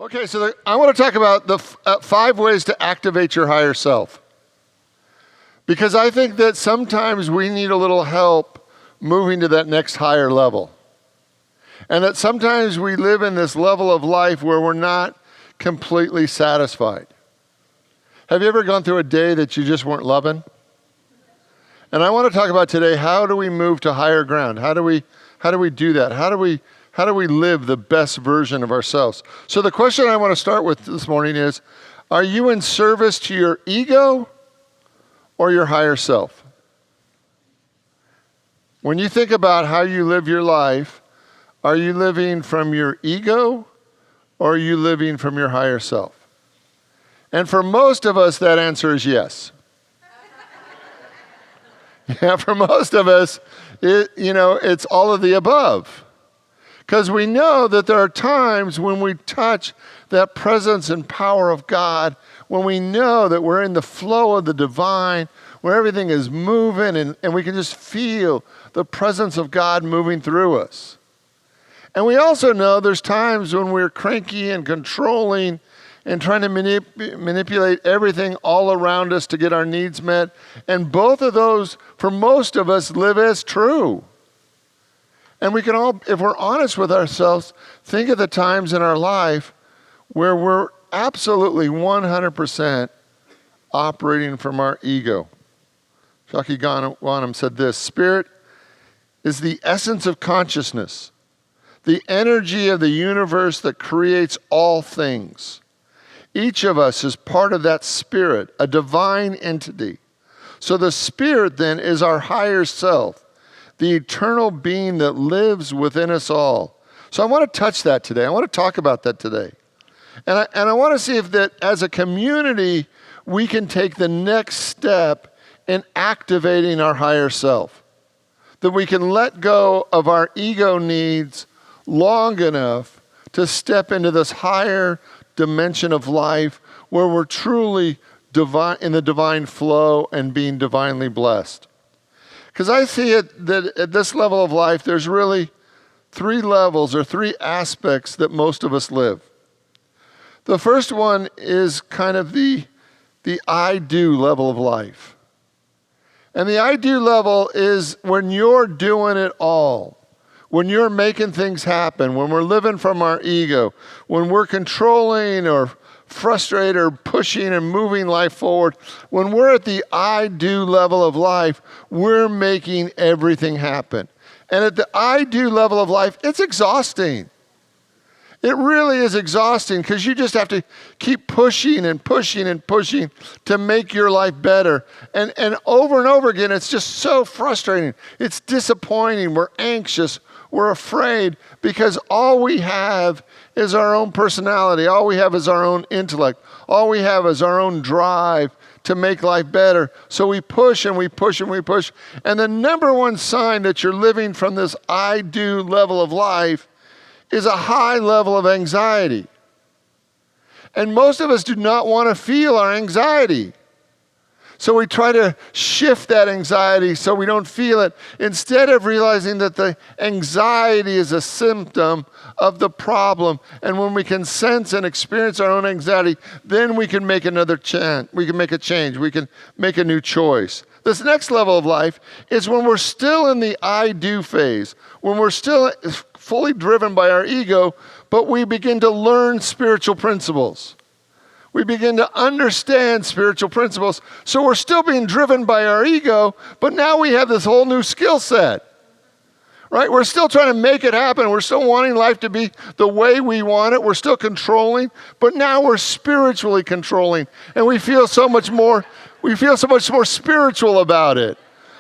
Okay, so I want to talk about the 5 ways to activate your higher self. Because I think that sometimes we need a little help moving to that next higher level. And that sometimes we live in this level of life where we're not completely satisfied. Have you ever gone through a day that you just weren't loving? And I want to talk about today, how do we move to higher ground? How do we do that? How do we live the best version of ourselves? So the question I want to start with this morning is, are you in service to your ego or your higher self? When you think about how you live your life, are you living from your ego or are you living from your higher self? And for most of us, that answer is yes. Yeah, for most of us, it's all of the above. Because we know that there are times when we touch that presence and power of God, when we know that we're in the flow of the divine, where everything is moving and we can just feel the presence of God moving through us. And we also know there's times when we're cranky and controlling and trying to manipulate everything all around us to get our needs met. And both of those, for most of us, live as true. And we can all, if we're honest with ourselves, think of the times in our life where we're absolutely 100% operating from our ego. Shakti Ganem said this: spirit is the essence of consciousness, the energy of the universe that creates all things. Each of us is part of that spirit, a divine entity. So the spirit then is our higher self, the eternal being that lives within us all. So I want to touch that today. I want to talk about that today. And I want to see if that as a community, we can take the next step in activating our higher self. That we can let go of our ego needs long enough to step into this higher dimension of life where we're truly divine, in the divine flow and being divinely blessed. Because I see it that at this level of life, there's really 3 levels or 3 aspects that most of us live. The first one is kind of the I do level of life. And the I do level is when you're doing it all. When you're making things happen, when we're living from our ego, when we're controlling or frustrated or pushing and moving life forward, when we're at the I do level of life, we're making everything happen. And at the I do level of life, it's exhausting. It really is exhausting because you just have to keep pushing and pushing and pushing to make your life better. And over again, it's just so frustrating. It's disappointing. We're anxious. We're afraid because all we have is our own personality. All we have is our own intellect. All we have is our own drive to make life better. So we push and we push and we push. And the number one sign that you're living from this I do level of life is a high level of anxiety. And most of us do not want to feel our anxiety. So we try to shift that anxiety so we don't feel it, instead of realizing that the anxiety is a symptom of the problem. And when we can sense and experience our own anxiety, then we can make another change. We can make a change. We can make a new choice. This next level of life is when we're still in the I do phase, when we're still fully driven by our ego, but we begin to learn spiritual principles. We begin to understand spiritual principles. So we're still being driven by our ego, but now we have this whole new skill set, right? We're still trying to make it happen. We're still wanting life to be the way we want it. We're still controlling, but now we're spiritually controlling, and we feel so much more spiritual about it.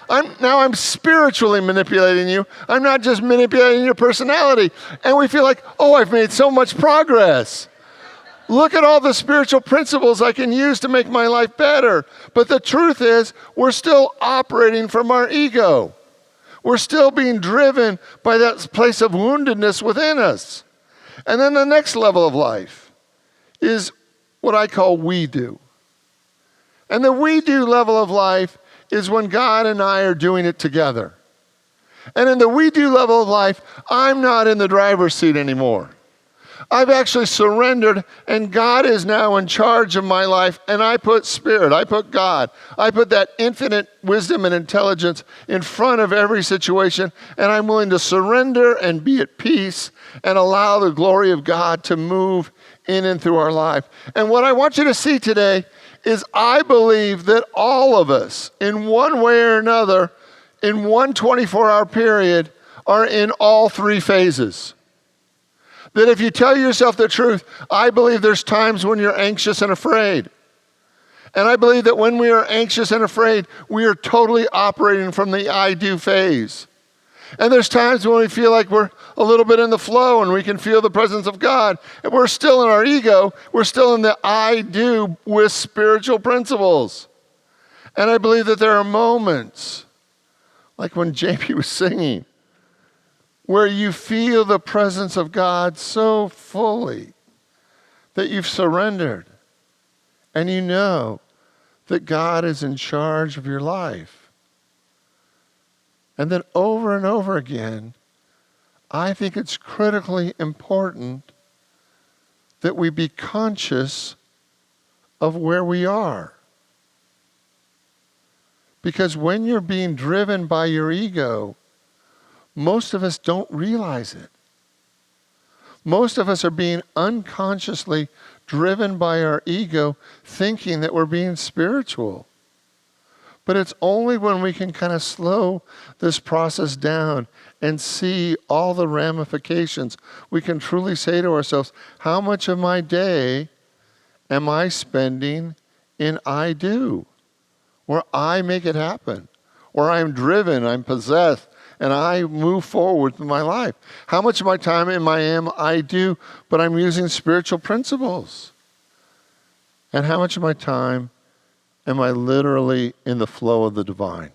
I'm spiritually manipulating you. I'm not just manipulating your personality. And we feel like, oh, I've made so much progress. Look at all the spiritual principles I can use to make my life better. But the truth is, we're still operating from our ego. We're still being driven by that place of woundedness within us. And then the next level of life is what I call we do. And the we do level of life is when God and I are doing it together. And in the we do level of life, I'm not in the driver's seat anymore. I've actually surrendered, and God is now in charge of my life, and I put Spirit, I put God, I put that infinite wisdom and intelligence in front of every situation, and I'm willing to surrender and be at peace and allow the glory of God to move in and through our life. And what I want you to see today is I believe that all of us, in one way or another, in one 24-hour period, are in all three phases. That if you tell yourself the truth, I believe there's times when you're anxious and afraid. And I believe that when we are anxious and afraid, we are totally operating from the I do phase. And there's times when we feel like we're a little bit in the flow and we can feel the presence of God. And we're still in our ego. We're still in the I do with spiritual principles. And I believe that there are moments, like when JP was singing, where you feel the presence of God so fully that you've surrendered and you know that God is in charge of your life. And then over and over again, I think it's critically important that we be conscious of where we are. Because when you're being driven by your ego, most of us don't realize it. Most of us are being unconsciously driven by our ego, thinking that we're being spiritual. But it's only when we can kind of slow this process down and see all the ramifications, we can truly say to ourselves, how much of my day am I spending in I do? Where I make it happen. Where I'm driven, I'm possessed, and I move forward with my life. How much of my time I do, but I'm using spiritual principles? And how much of my time am I literally in the flow of the divine?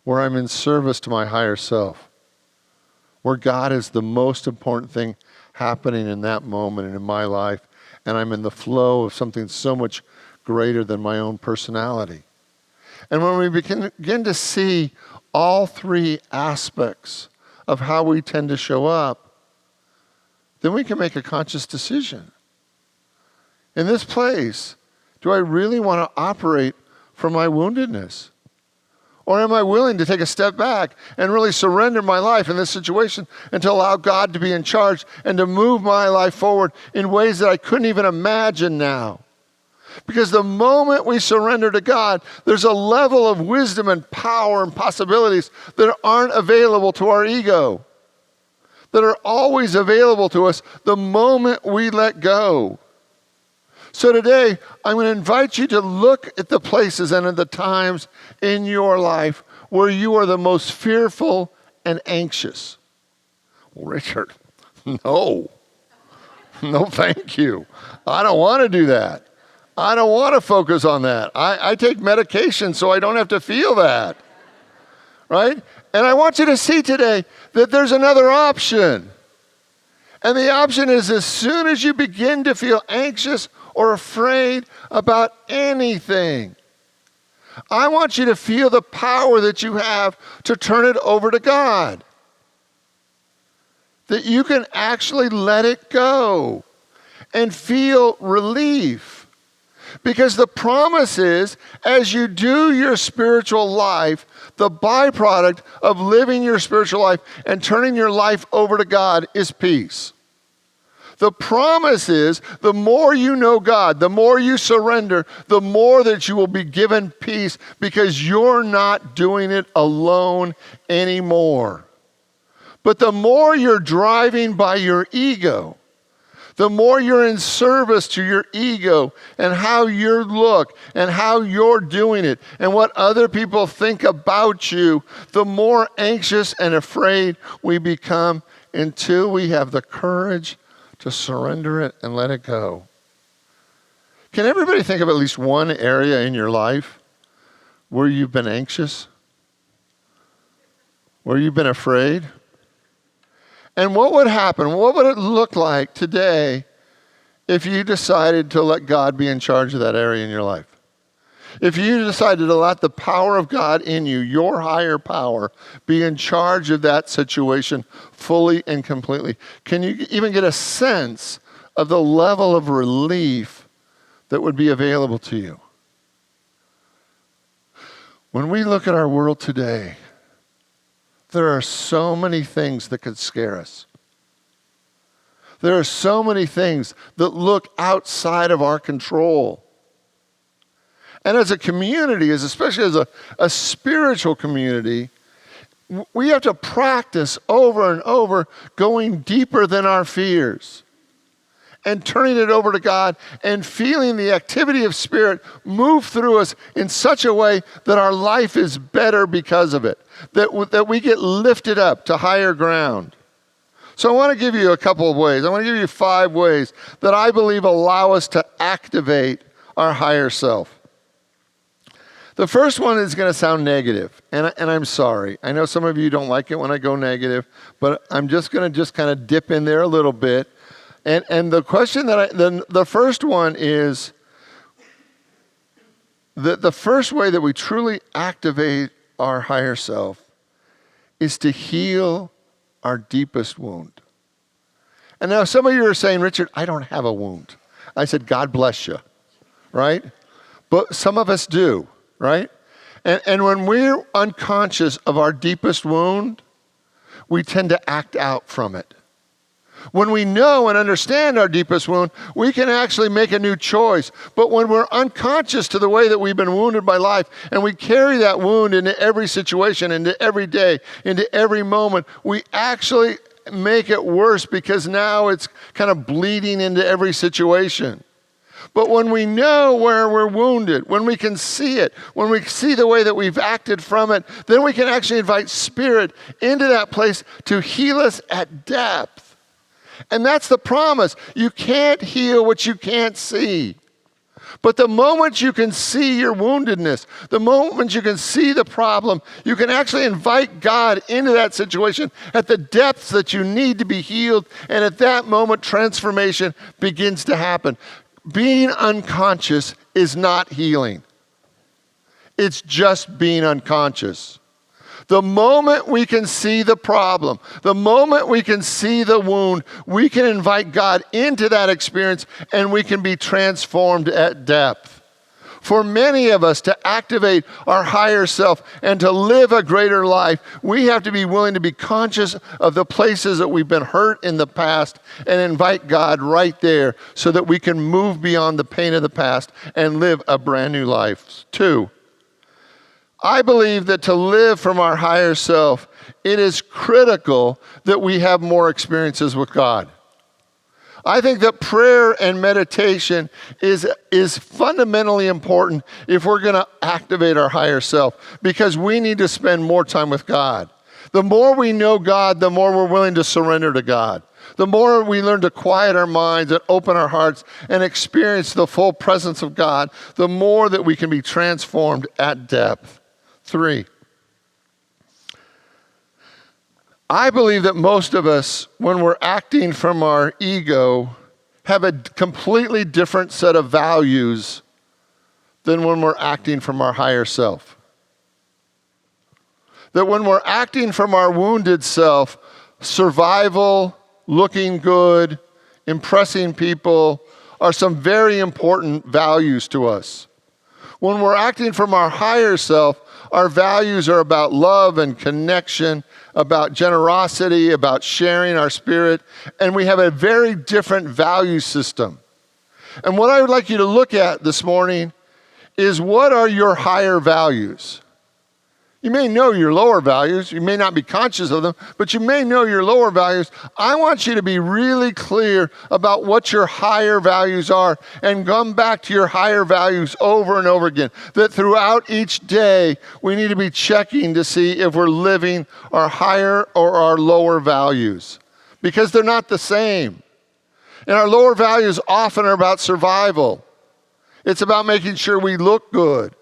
Where I'm in service to my higher self? Where God is the most important thing happening in that moment and in my life, and I'm in the flow of something so much greater than my own personality. And when we begin to see all three aspects of how we tend to show up, then we can make a conscious decision. In this place, do I really want to operate from my woundedness? Or am I willing to take a step back and really surrender my life in this situation and to allow God to be in charge and to move my life forward in ways that I couldn't even imagine now? Because the moment we surrender to God, there's a level of wisdom and power and possibilities that aren't available to our ego, that are always available to us the moment we let go. So today, I'm going to invite you to look at the places and at the times in your life where you are the most fearful and anxious. Well, Richard, no, thank you. I don't want to do that. I don't want to focus on that. I take medication so I don't have to feel that, right? And I want you to see today that there's another option. And the option is as soon as you begin to feel anxious or afraid about anything, I want you to feel the power that you have to turn it over to God. That you can actually let it go and feel relief. Because the promise is, as you do your spiritual life, the byproduct of living your spiritual life and turning your life over to God is peace. The promise is, the more you know God, the more you surrender, the more that you will be given peace because you're not doing it alone anymore. But the more you're driving by your ego, the more you're in service to your ego and how you look and how you're doing it and what other people think about you, the more anxious and afraid we become until we have the courage to surrender it and let it go. Can everybody think of at least one area in your life where you've been anxious? Where you've been afraid? And what would happen? What would it look like today if you decided to let God be in charge of that area in your life? If you decided to let the power of God in you, your higher power, be in charge of that situation fully and completely, can you even get a sense of the level of relief that would be available to you? When we look at our world today, there are so many things that could scare us. There are so many things that look outside of our control. And as a community, especially as a spiritual community, we have to practice over and over going deeper than our fears and turning it over to God and feeling the activity of Spirit move through us in such a way that our life is better because of it, that we get lifted up to higher ground. So I want to give you a couple of ways. I want to give you 5 ways that I believe allow us to activate our higher self. The first one is going to sound negative, and I'm sorry. I know some of you don't like it when I go negative, but I'm just going to kind of dip in there a little bit. And the question the first one is the first way that we truly activate our higher self is to heal our deepest wound. And now some of you are saying, Richard, I don't have a wound. I said, God bless you, right? But some of us do, right? And when we're unconscious of our deepest wound, we tend to act out from it. When we know and understand our deepest wound, we can actually make a new choice. But when we're unconscious to the way that we've been wounded by life, and we carry that wound into every situation, into every day, into every moment, we actually make it worse because now it's kind of bleeding into every situation. But when we know where we're wounded, when we can see it, when we see the way that we've acted from it, then we can actually invite Spirit into that place to heal us at depth. And that's the promise. You can't heal what you can't see. But the moment you can see your woundedness, the moment you can see the problem, you can actually invite God into that situation at the depths that you need to be healed. And at that moment, transformation begins to happen. Being unconscious is not healing. It's just being unconscious. The moment we can see the problem, the moment we can see the wound, we can invite God into that experience and we can be transformed at depth. For many of us to activate our higher self and to live a greater life, we have to be willing to be conscious of the places that we've been hurt in the past and invite God right there so that we can move beyond the pain of the past and live a brand new life. 2, I believe that to live from our higher self, it is critical that we have more experiences with God. I think that prayer and meditation is fundamentally important if we're going to activate our higher self, because we need to spend more time with God. The more we know God, the more we're willing to surrender to God. The more we learn to quiet our minds and open our hearts and experience the full presence of God, the more that we can be transformed at depth. 3, I believe that most of us, when we're acting from our ego, have a completely different set of values than when we're acting from our higher self. That when we're acting from our wounded self, survival, looking good, impressing people are some very important values to us. When we're acting from our higher self, our values are about love and connection, about generosity, about sharing our spirit, and we have a very different value system. And what I would like you to look at this morning is, what are your higher values? You may know your lower values. You may not be conscious of them, but you may know your lower values. I want you to be really clear about what your higher values are and come back to your higher values over and over again. That throughout each day, we need to be checking to see if we're living our higher or our lower values, because they're not the same. And our lower values often are about survival. It's about making sure we look good.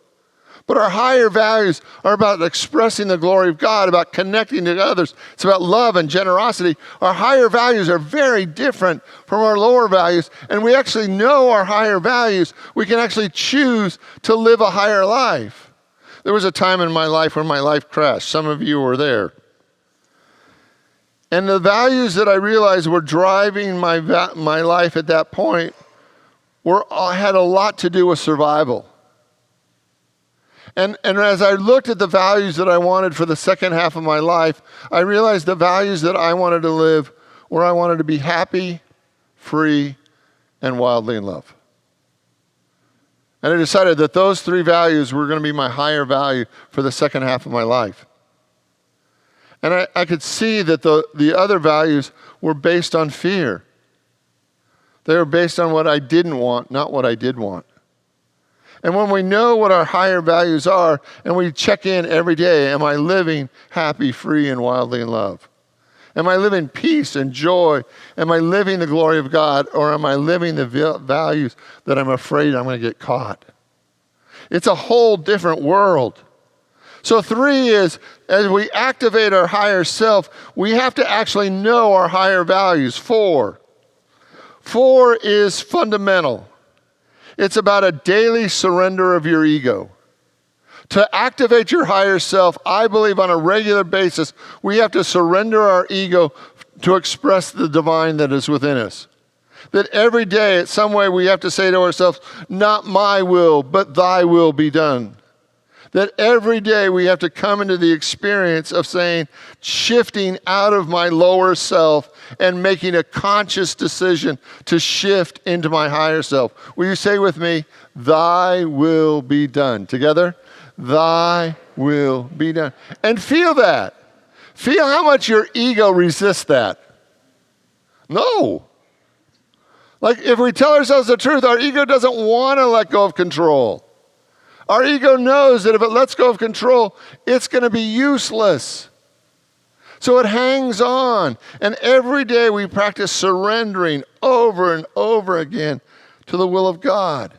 But our higher values are about expressing the glory of God, about connecting to others. It's about love and generosity. Our higher values are very different from our lower values. And we actually know our higher values. We can actually choose to live a higher life. There was a time in my life when my life crashed. Some of you were there. And the values that I realized were driving my life at that point had a lot to do with survival. And as I looked at the values that I wanted for the second half of my life, I realized the values that I wanted to live were I wanted to be happy, free, and wildly in love. And I decided that those three values were going to be my higher value for the second half of my life. And I could see that the other values were based on fear. They were based on what I didn't want, not what I did want. And when we know what our higher values are, and we check in every day, am I living happy, free, and wildly in love? Am I living peace and joy? Am I living the glory of God? Or am I living the values that I'm afraid I'm going to get caught? It's a whole different world. So 3 is, as we activate our higher self, we have to actually know our higher values. 4 is fundamental. It's about a daily surrender of your ego. To activate your higher self, I believe on a regular basis, we have to surrender our ego to express the divine that is within us. That every day, in some way, we have to say to ourselves, not my will, but thy will be done. That every day we have to come into the experience of saying, shifting out of my lower self and making a conscious decision to shift into my higher self. Will you say with me, thy will be done? Together, thy will be done. And feel that. Feel how much your ego resists that. No. Like if we tell ourselves the truth, our ego doesn't want to let go of control. Our ego knows that if it lets go of control, it's going to be useless. So it hangs on. And every day we practice surrendering over and over again to the will of God.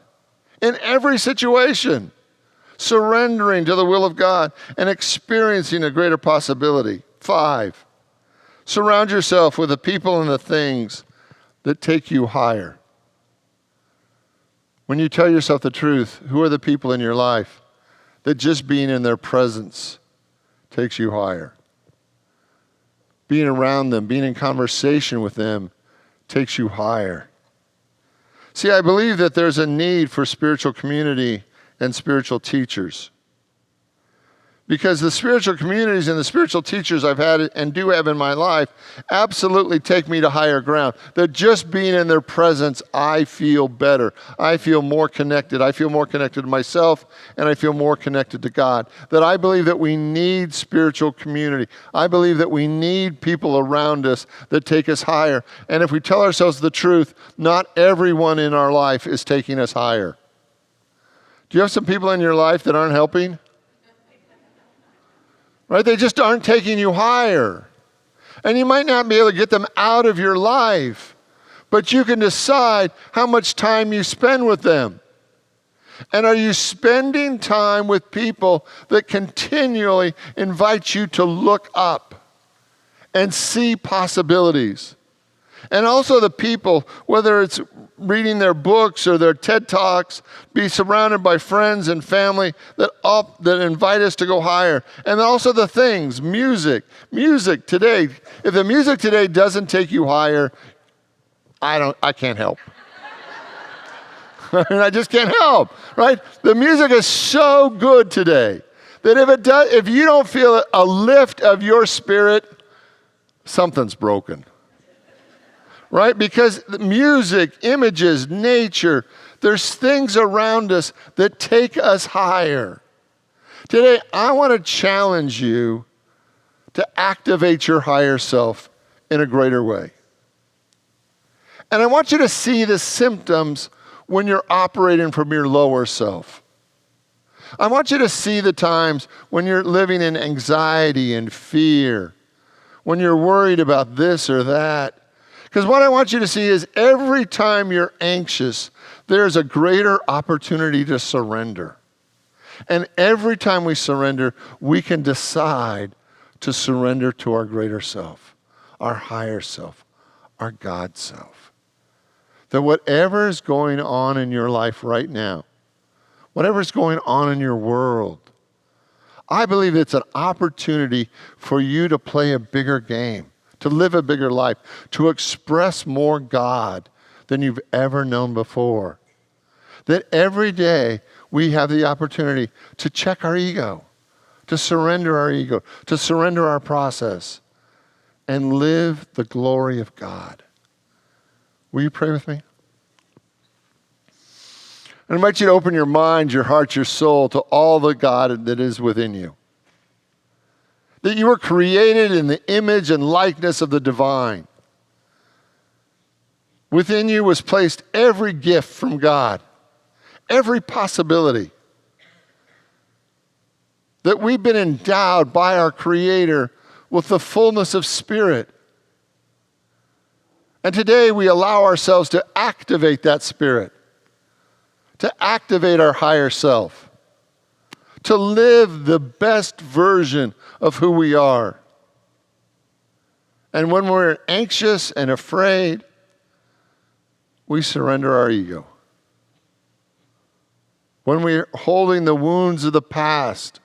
In every situation, surrendering to the will of God and experiencing a greater possibility. 5, surround yourself with the people and the things that take you higher. When you tell yourself the truth, who are the people in your life that just being in their presence takes you higher? Being around them, being in conversation with them takes you higher. See, I believe that there's a need for spiritual community and spiritual teachers. Because the spiritual communities and the spiritual teachers I've had and do have in my life absolutely take me to higher ground. That just being in their presence, I feel better. I feel more connected. I feel more connected to myself, and I feel more connected to God. That I believe that we need spiritual community. I believe that we need people around us that take us higher. And if we tell ourselves the truth, not everyone in our life is taking us higher. Do you have some people in your life that aren't helping? Right? They just aren't taking you higher. And you might not be able to get them out of your life, but you can decide how much time you spend with them. And are you spending time with people that continually invite you to look up and see possibilities? And also the people, whether it's reading their books or their TED Talks, be surrounded by friends and family that invite us to go higher. And also the things, music today. If the music today doesn't take you higher, I can't help. I just can't help, right? The music is so good today that if you don't feel a lift of your spirit, something's broken. Right? Because music, images, nature, there's things around us that take us higher. Today, I want to challenge you to activate your higher self in a greater way. And I want you to see the symptoms when you're operating from your lower self. I want you to see the times when you're living in anxiety and fear, when you're worried about this or that. Because what I want you to see is every time you're anxious, there's a greater opportunity to surrender. And every time we surrender, we can decide to surrender to our greater self, our higher self, our God self. That whatever is going on in your life right now, whatever is going on in your world, I believe it's an opportunity for you to play a bigger game, to live a bigger life, to express more God than you've ever known before. That every day we have the opportunity to check our ego, to surrender our ego, to surrender our process, and live the glory of God. Will you pray with me? I invite you to open your mind, your heart, your soul to all the God that is within you. That you were created in the image and likeness of the divine. Within you was placed every gift from God, every possibility. That we've been endowed by our Creator with the fullness of Spirit. And today we allow ourselves to activate that Spirit, to activate our higher self, to live the best version of who we are. And when we're anxious and afraid, we surrender our ego. When we're holding the wounds of the past,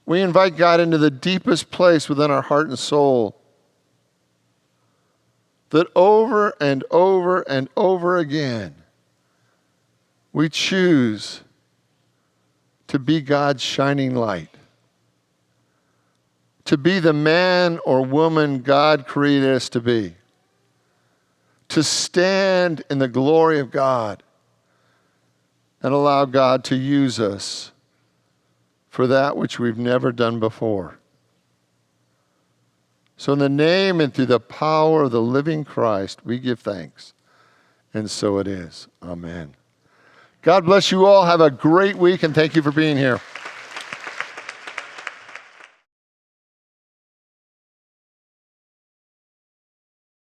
we invite God into the deepest place within our heart and soul. That over and over and over again, we choose to be God's shining light. To be the man or woman God created us to be. To stand in the glory of God and allow God to use us for that which we've never done before. So in the name and through the power of the living Christ, we give thanks. And so it is. Amen. God bless you all. Have a great week, and thank you for being here.